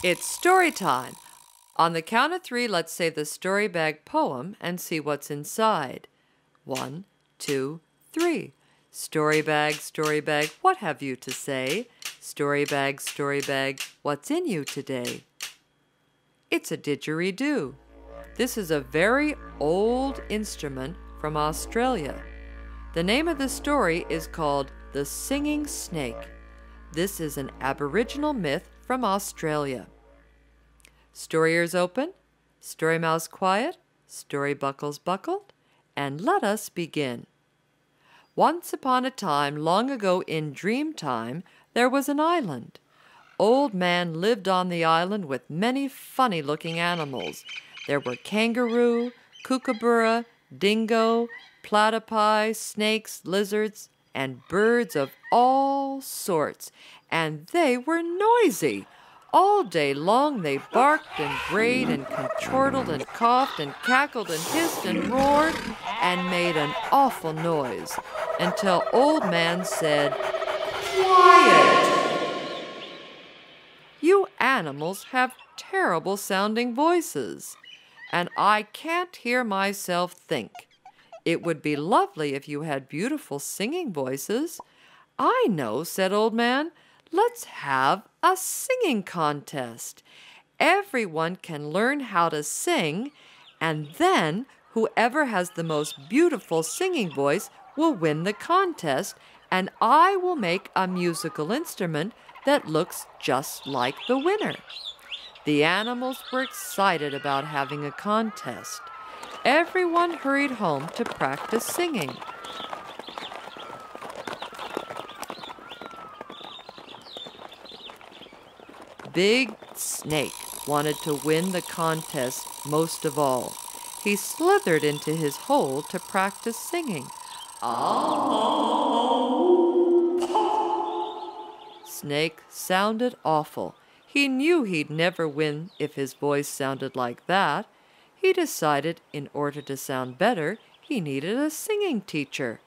It's story time. On the count of 3, let's say the story bag poem and see what's inside. 1, 2, 3. Story bag, what have you to say? Story bag, what's in you today? It's a didgeridoo. This is a very old instrument from Australia. The name of the story is called The Singing Snake. This is an Aboriginal myth from Australia. Story ears open, story mouths quiet, story buckles buckled, and let us begin. Once upon a time, long ago in dream time, there was an island. Old Man lived on the island with many funny-looking animals. There were kangaroo, kookaburra, dingo, platypi, snakes, lizards, and birds of all sorts, and they were noisy. All day long they barked and brayed and contorted and coughed and cackled and hissed and roared and made an awful noise until Old Man said, "Quiet! You animals have terrible sounding voices, and I can't hear myself think. It would be lovely if you had beautiful singing voices." "I know," said Old Man. "Let's have a singing contest. Everyone can learn how to sing, and then whoever has the most beautiful singing voice will win the contest, and I will make a musical instrument that looks just like the winner." The animals were excited about having a contest. Everyone hurried home to practice singing. Big Snake wanted to win the contest most of all. He slithered into his hole to practice singing. Snake sounded awful. He knew he'd never win if his voice sounded like that. He decided in order to sound better, he needed a singing teacher.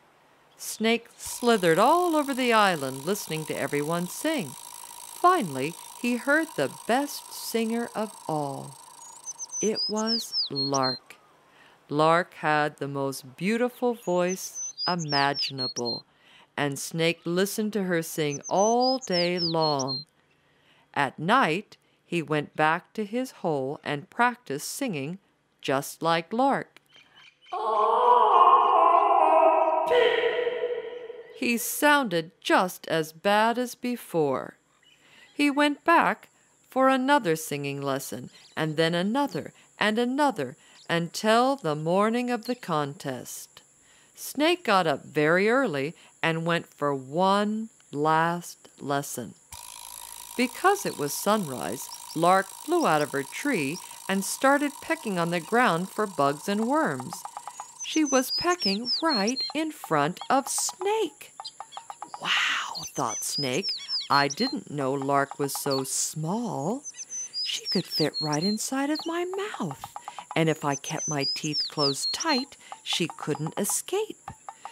Snake slithered all over the island listening to everyone sing. Finally, he heard the best singer of all. It was Lark. Lark had the most beautiful voice imaginable, and Snake listened to her sing all day long. At night, he went back to his hole and practiced singing just like Lark. He sounded just as bad as before. He went back for another singing lesson, and then another and another, until the morning of the contest. Snake got up very early and went for one last lesson. Because it was sunrise, Lark flew out of her tree and started pecking on the ground for bugs and worms. She was pecking right in front of Snake. "Wow," thought Snake. "I didn't know Lark was so small. She could fit right inside of my mouth, and if I kept my teeth closed tight, she couldn't escape.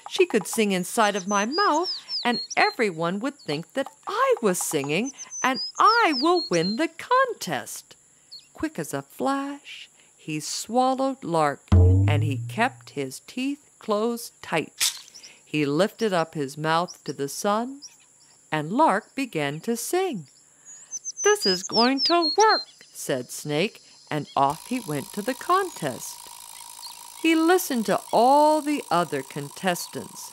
She could sing inside of my mouth, and everyone would think that I was singing, and I will win the contest." Quick as a flash, he swallowed Lark, and he kept his teeth closed tight. He lifted up his mouth to the sun, and Lark began to sing. "This is going to work," said Snake, and off he went to the contest. He listened to all the other contestants,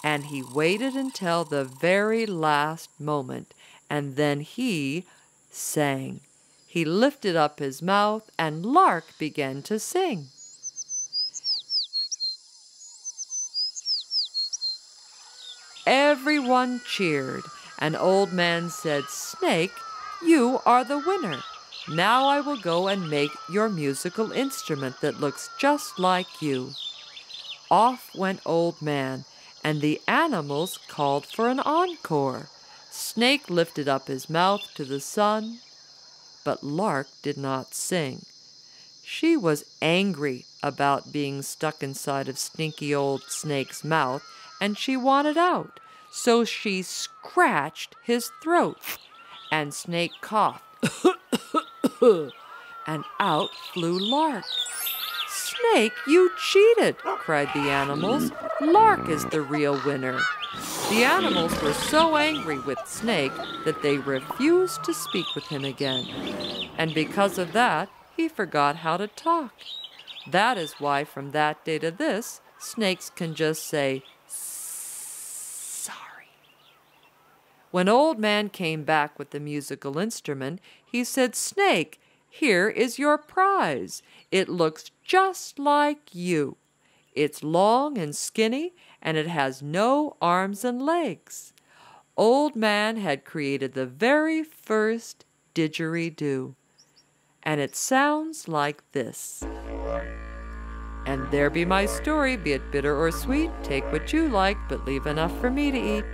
and he waited until the very last moment, and then he sang. He lifted up his mouth, and Lark began to sing. Everyone cheered, and Old Man said, "Snake, you are the winner. Now I will go and make your musical instrument that looks just like you." Off went Old Man, and the animals called for an encore. Snake lifted up his mouth to the sun, but Lark did not sing. She was angry about being stuck inside of stinky old Snake's mouth, and she wanted out, so she scratched his throat, and Snake coughed and out flew Lark. "Snake, you cheated!" cried the animals. "Lark is the real winner." The animals were so angry with Snake that they refused to speak with him again. And because of that, he forgot how to talk. That is why from that day to this, snakes can just say, "Sorry." When Old Man came back with the musical instrument, he said, "Snake, here is your prize. It looks just like you. It's long and skinny, and it has no arms and legs." Old Man had created the very first didgeridoo, and it sounds like this. And there be my story, be it bitter or sweet. Take what you like, but leave enough for me to eat.